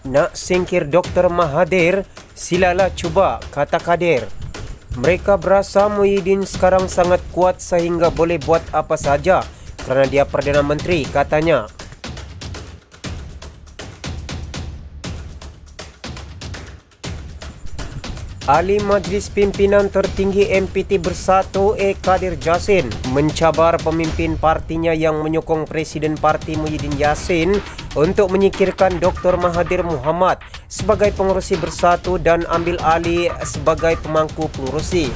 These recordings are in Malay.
Nak singkir Dr. Mahathir, silalah cuba, kata Kadir. Mereka berasa Muhyiddin sekarang sangat kuat sehingga boleh buat apa saja kerana dia Perdana Menteri, katanya. Ahli Majlis Pimpinan Tertinggi MPT Bersatu Kadir Jassin mencabar pemimpin partinya yang menyokong Presiden Parti Muhyiddin Yassin untuk menyingkirkan Dr. Mahathir Mohamad sebagai pengerusi Bersatu dan ambil alih sebagai pemangku pengerusi.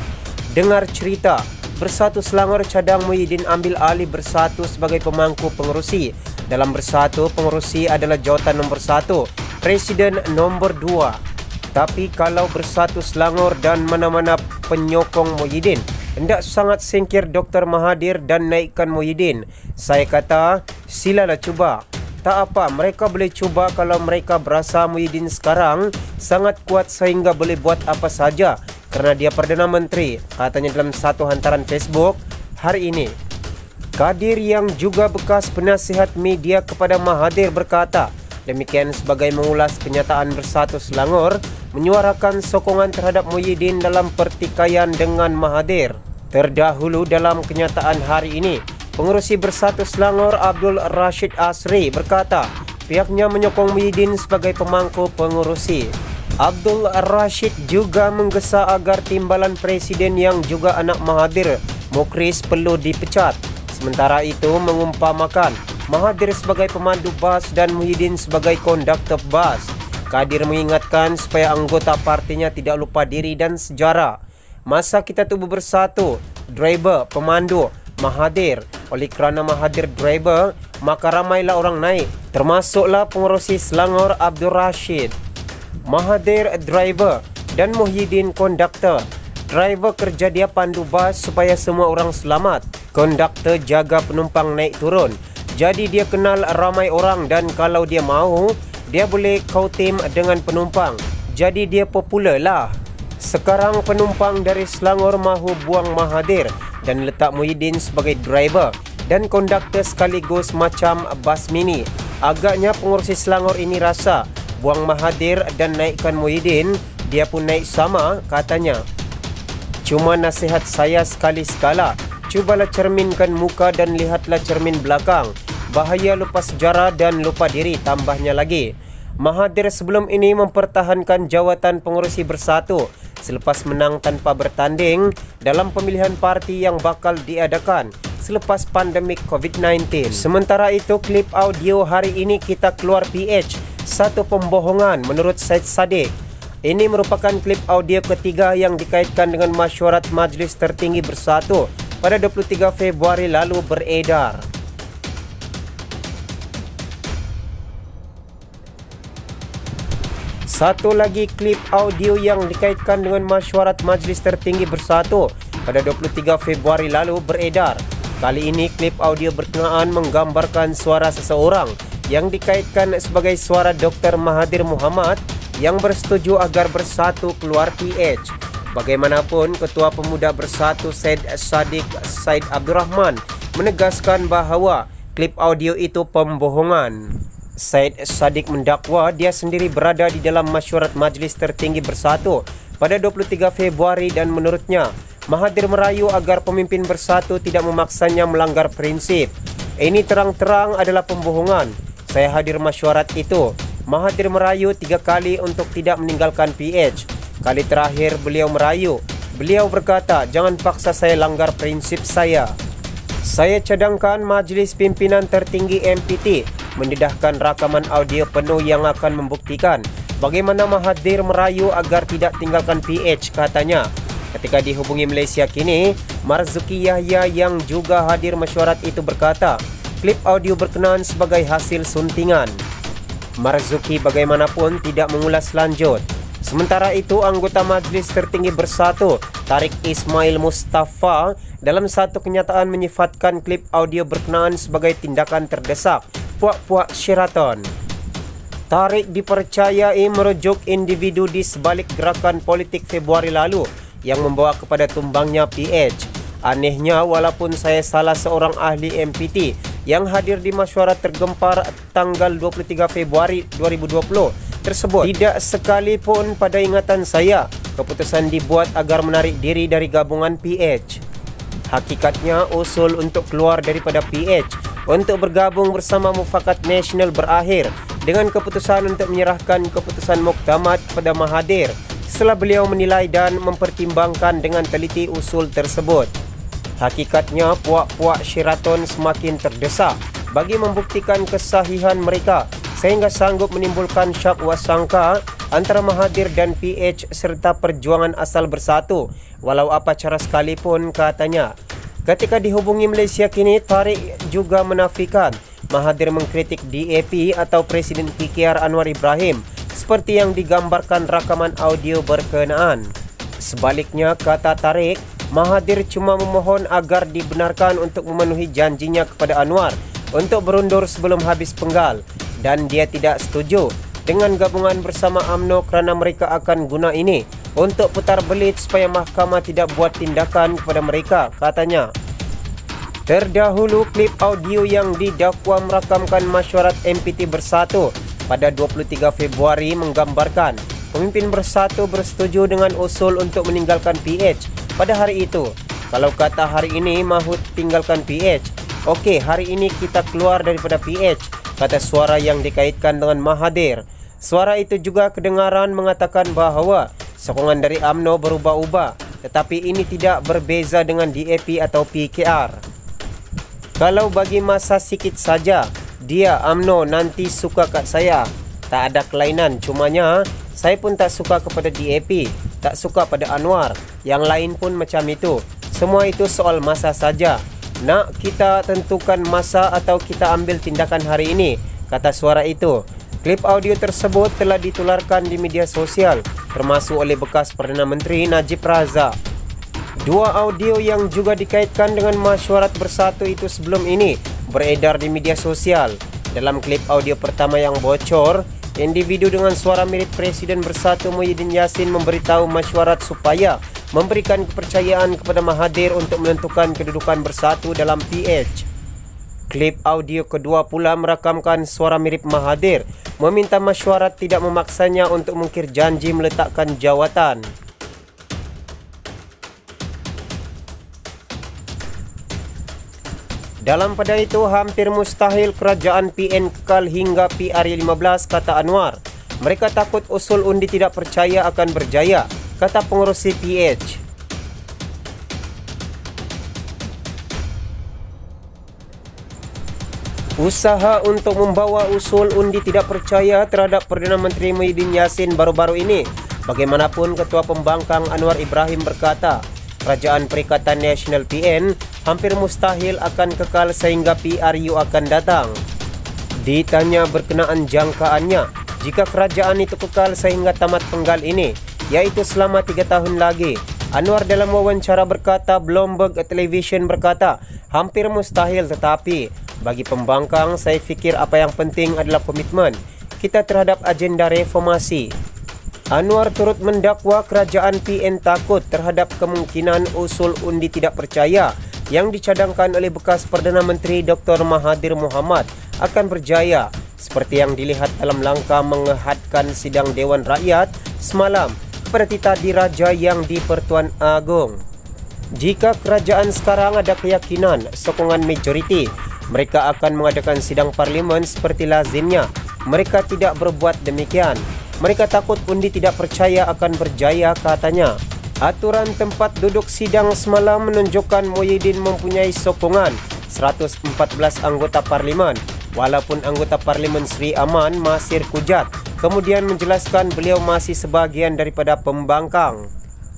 Dengar cerita, Bersatu Selangor cadang Muhyiddin ambil alih Bersatu sebagai pemangku pengerusi. Dalam Bersatu, pengerusi adalah jawatan nombor 1, Presiden nombor 2. Tapi kalau Bersatu Selangor dan mana-mana penyokong Muhyiddin hendak sangat singkir Dr. Mahathir dan naikkan Muhyiddin, saya kata silalah cuba. Tak apa, mereka boleh cuba kalau mereka berasa Muhyiddin sekarang sangat kuat sehingga boleh buat apa saja kerana dia Perdana Menteri, katanya dalam satu hantaran Facebook hari ini. Kadir yang juga bekas penasihat media kepada Mahathir berkata demikian sebagai mengulas kenyataan Bersatu Selangor menyuarakan sokongan terhadap Muhyiddin dalam pertikaian dengan Mahathir. Terdahulu dalam kenyataan hari ini, pengerusi Bersatu Selangor Abdul Rashid Asri berkata pihaknya menyokong Muhyiddin sebagai pemangku pengerusi. Abdul Rashid juga menggesa agar timbalan Presiden yang juga anak Mahathir, Mukhris, perlu dipecat. Sementara itu mengumpamakan Mahathir sebagai pemandu bas dan Muhyiddin sebagai konduktor bas. Kadir mengingatkan supaya anggota partinya tidak lupa diri dan sejarah. Masa kita tubuh bersatu, driver, pemandu, Mahathir. Oleh kerana Mahathir driver, maka ramailah orang naik, termasuklah pengerusi Selangor Abdul Rashid. Mahathir driver dan Muhyiddin konduktor. Driver kerja dia pandu bas supaya semua orang selamat. Konduktor jaga penumpang naik turun. Jadi dia kenal ramai orang dan kalau dia mahu, dia boleh kautim dengan penumpang. Jadi dia popular lah. Sekarang penumpang dari Selangor mahu buang Mahathir dan letak Muhyiddin sebagai driver dan konduktor sekaligus macam bas mini. Agaknya pengurusi Selangor ini rasa buang Mahathir dan naikkan Muhyiddin, dia pun naik sama, katanya. Cuma nasihat saya sekali-sekala, cubalah cerminkan muka dan lihatlah cermin belakang. Bahaya lupa sejarah dan lupa diri, tambahnya lagi. Mahathir sebelum ini mempertahankan jawatan pengerusi Bersatu selepas menang tanpa bertanding dalam pemilihan parti yang bakal diadakan selepas pandemik COVID-19. Sementara itu, klip audio hari ini kita keluar PH, satu pembohongan menurut Syed Saddiq. Ini merupakan klip audio ketiga yang dikaitkan dengan mesyuarat Majlis Tertinggi Bersatu pada 23 Februari lalu beredar. Satu lagi klip audio yang dikaitkan dengan mesyuarat Majlis Tertinggi Bersatu pada 23 Februari lalu beredar. Kali ini klip audio berkenaan menggambarkan suara seseorang yang dikaitkan sebagai suara Dr. Mahathir Mohamad yang bersetuju agar Bersatu keluar PH. Bagaimanapun, Ketua Pemuda Bersatu Syed Saddiq Said Abdul Rahman menegaskan bahawa klip audio itu pembohongan. Syed Saddiq mendakwa dia sendiri berada di dalam mesyuarat Majlis Tertinggi Bersatu pada 23 Februari dan menurutnya Mahathir merayu agar pemimpin Bersatu tidak memaksanya melanggar prinsip. Ini terang-terang adalah pembohongan. Saya hadir mesyuarat itu. Mahathir merayu 3 kali untuk tidak meninggalkan PH. Kali terakhir beliau merayu. Beliau berkata, jangan paksa saya langgar prinsip saya. Saya cadangkan Majlis Pimpinan Tertinggi MPT mendedahkan rakaman audio penuh yang akan membuktikan bagaimana Mahathir merayu agar tidak tinggalkan PH, katanya. Ketika dihubungi Malaysia Kini, Marzuki Yahya yang juga hadir mesyuarat itu berkata, klip audio berkenaan sebagai hasil suntingan. Marzuki bagaimanapun tidak mengulas lanjut. Sementara itu, anggota Majlis Tertinggi Bersatu, Tariq Ismail Mustafa, dalam satu kenyataan menyifatkan klip audio berkenaan sebagai tindakan terdesak puak-puak Sheraton. Tariq dipercayai merujuk individu di sebalik gerakan politik Februari lalu yang membawa kepada tumbangnya PH. Anehnya, walaupun saya salah seorang ahli MPT yang hadir di mesyuarat tergempar tanggal 23 Februari 2020 tersebut. Tidak sekalipun pada ingatan saya, keputusan dibuat agar menarik diri dari gabungan PH. Hakikatnya usul untuk keluar daripada PH untuk bergabung bersama Mufakat Nasional berakhir dengan keputusan untuk menyerahkan keputusan muktamad kepada Mahathir setelah beliau menilai dan mempertimbangkan dengan teliti usul tersebut. Hakikatnya puak-puak Sheraton semakin terdesak bagi membuktikan kesahihan mereka sehingga sanggup menimbulkan syak wasangka antara Mahathir dan PH serta Perjuangan Asal Bersatu walau apa cara sekalipun, katanya. Ketika dihubungi Malaysia Kini, Tariq juga menafikan Mahathir mengkritik DAP atau Presiden PKR Anwar Ibrahim seperti yang digambarkan rakaman audio berkenaan. Sebaliknya, kata Tariq, Mahathir cuma memohon agar dibenarkan untuk memenuhi janjinya kepada Anwar untuk berundur sebelum habis penggal, dan dia tidak setuju dengan gabungan bersama UMNO kerana mereka akan guna ini untuk putar belit supaya mahkamah tidak buat tindakan kepada mereka, katanya. Terdahulu, klip audio yang didakwa merakamkan mesyuarat MPT Bersatu pada 23 Februari menggambarkan pemimpin Bersatu bersetuju dengan usul untuk meninggalkan PH pada hari itu. Kalau kata hari ini mahu tinggalkan PH, okey, hari ini kita keluar daripada PH, kata suara yang dikaitkan dengan Mahathir. Suara itu juga kedengaran mengatakan bahawa sokongan dari UMNO berubah-ubah, tetapi ini tidak berbeza dengan DAP atau PKR. Kalau bagi masa sikit saja, dia UMNO nanti suka kat saya. Tak ada kelainan, cumanya saya pun tak suka kepada DAP, tak suka pada Anwar. Yang lain pun macam itu. Semua itu soal masa saja. Nak kita tentukan masa atau kita ambil tindakan hari ini, kata suara itu. Klip audio tersebut telah ditularkan di media sosial, termasuk oleh bekas Perdana Menteri Najib Razak. Dua audio yang juga dikaitkan dengan mesyuarat Bersatu itu sebelum ini beredar di media sosial. Dalam klip audio pertama yang bocor, individu dengan suara mirip Presiden Bersatu Muhyiddin Yassin memberitahu mesyuarat supaya memberikan kepercayaan kepada Mahathir untuk menentukan kedudukan Bersatu dalam PH. Klip audio kedua pula merakamkan suara mirip Mahathir meminta mesyuarat tidak memaksanya untuk mengukir janji meletakkan jawatan. Dalam pada itu, hampir mustahil kerajaan PN kekal hingga PR15, kata Anwar. Mereka takut usul undi tidak percaya akan berjaya, kata pengurusi PH. Usaha untuk membawa usul undi tidak percaya terhadap Perdana Menteri Muhyiddin Yassin baru-baru ini. Bagaimanapun, Ketua Pembangkang Anwar Ibrahim berkata, Kerajaan Perikatan Nasional PN hampir mustahil akan kekal sehingga PRU akan datang. Ditanya berkenaan jangkaannya, jika kerajaan itu kekal sehingga tamat penggal ini, iaitu selama 3 tahun lagi, Anwar dalam wawancara berkata, Bloomberg Television berkata, hampir mustahil, tetapi bagi pembangkang, saya fikir apa yang penting adalah komitmen kita terhadap agenda reformasi. Anwar turut mendakwa kerajaan PN takut terhadap kemungkinan usul undi tidak percaya yang dicadangkan oleh bekas Perdana Menteri Dr. Mahathir Mohamad akan berjaya, seperti yang dilihat dalam langkah mengehadkan sidang Dewan Rakyat semalam kepada Tita Diraja yang di Pertuan Agong. Jika kerajaan sekarang ada keyakinan sokongan majoriti, mereka akan mengadakan sidang parlimen seperti lazimnya. Mereka tidak berbuat demikian. Mereka takut undi tidak percaya akan berjaya, katanya. Aturan tempat duduk sidang semalam menunjukkan Muhyiddin mempunyai sokongan 114 anggota parlimen, walaupun anggota parlimen Sri Aman Masir Kujat kemudian menjelaskan beliau masih sebahagian daripada pembangkang.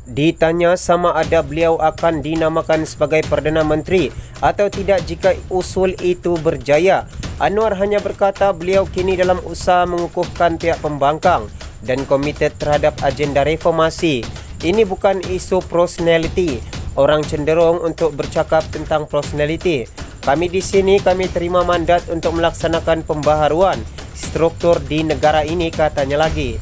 Ditanya sama ada beliau akan dinamakan sebagai Perdana Menteri atau tidak jika usul itu berjaya, Anwar hanya berkata beliau kini dalam usaha mengukuhkan pihak pembangkang dan komited terhadap agenda reformasi. Ini bukan isu personality. Orang cenderung untuk bercakap tentang personality. Kami di sini, kami terima mandat untuk melaksanakan pembaharuan struktur di negara ini, katanya lagi.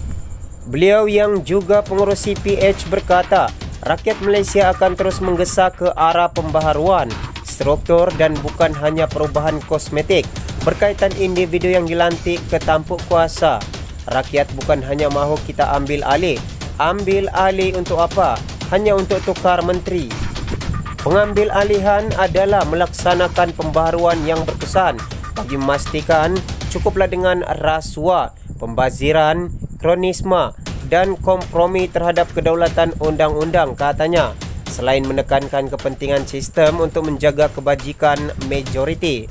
Beliau yang juga pengurusi PH berkata, rakyat Malaysia akan terus menggesa ke arah pembaharuan struktur dan bukan hanya perubahan kosmetik berkaitan individu yang dilantik ke tampuk kuasa. Rakyat bukan hanya mahu kita ambil alih. Ambil alih untuk apa? Hanya untuk tukar menteri. Pengambil alihan adalah melaksanakan pembaharuan yang berkesan bagi memastikan cukuplah dengan rasuah, pembaziran, kronisme dan kompromi terhadap kedaulatan undang-undang, katanya. Selain menekankan kepentingan sistem untuk menjaga kebajikan majoriti.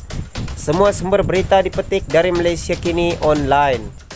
Semua sumber berita dipetik dari Malaysia Kini Online.